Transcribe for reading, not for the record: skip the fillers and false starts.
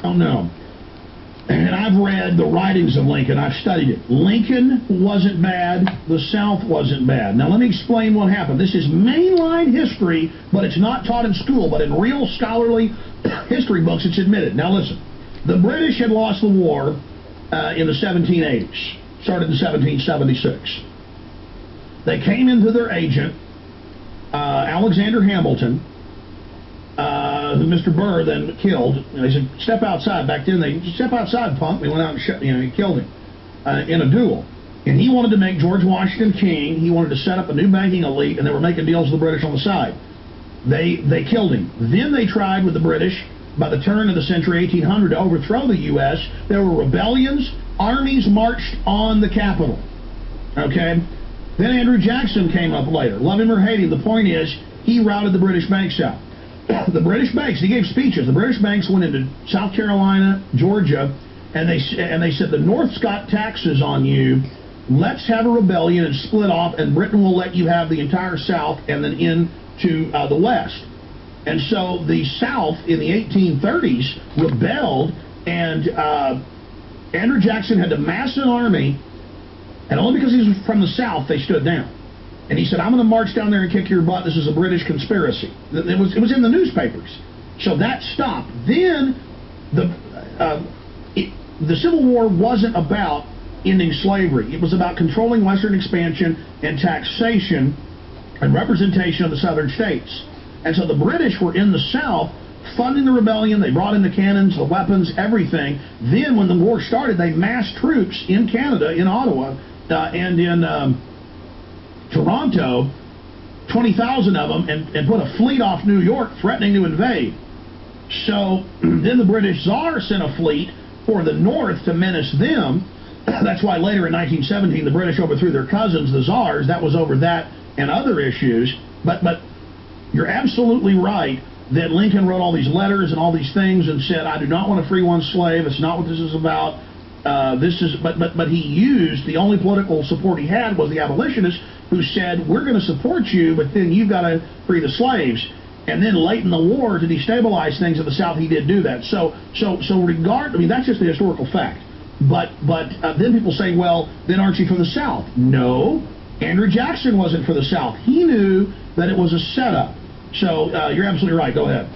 Oh, no. And I've read the writings of Lincoln. I've studied it. Lincoln wasn't bad. The South wasn't bad. Now, let me explain what happened. This is mainline history, but it's not taught in school. But in real scholarly history books, it's admitted. Now, listen. The British had lost the war in the 1780s. Started in 1776. They came into their agent, Alexander Hamilton, who Mr. Burr then killed. They said, step outside. Back then, they step outside, punk. They went out and he killed him in a duel. And he wanted to make George Washington king. He wanted to set up a new banking elite, and they were making deals with the British on the side. They killed him. Then they tried with the British, by the turn of the century, 1800, to overthrow the U.S. There were rebellions. Armies marched on the capital. Okay? Then Andrew Jackson came up later. Love him or hate him, the point is, he routed the British banks out. The British banks, he gave speeches. The British banks went into South Carolina, Georgia, and they said, the North's got taxes on you. Let's have a rebellion and split off, and Britain will let you have the entire South and then into the West. And so the South in the 1830s rebelled, and Andrew Jackson had to mass an army, and only because he was from the South, they stood down. And he said, I'm going to march down there and kick your butt. This is a British conspiracy. It was in the newspapers. So that stopped. Then the Civil War wasn't about ending slavery. It was about controlling Western expansion and taxation and representation of the southern states. And so the British were in the South funding the rebellion. They brought in the cannons, the weapons, everything. Then when the war started, they massed troops in Canada, in Ottawa, and in Toronto, 20,000 of them, and put a fleet off New York threatening to invade. So then the British Tsar sent a fleet for the North to menace them. That's why later in 1917 the British overthrew their cousins, the Tsars. That was over that and other issues. But you're absolutely right that Lincoln wrote all these letters and all these things and said, I do not want to free one slave. It's not what this is about. But he used, the only political support he had was the abolitionists, who said, we're going to support you, but then you've got to free the slaves. And then late in the war, to destabilize things in the South, he did do that. So I mean, that's just the historical fact. But then people say, well, then aren't you from the South? No, Andrew Jackson wasn't for the South. He knew that it was a setup. So you're absolutely right. Go ahead.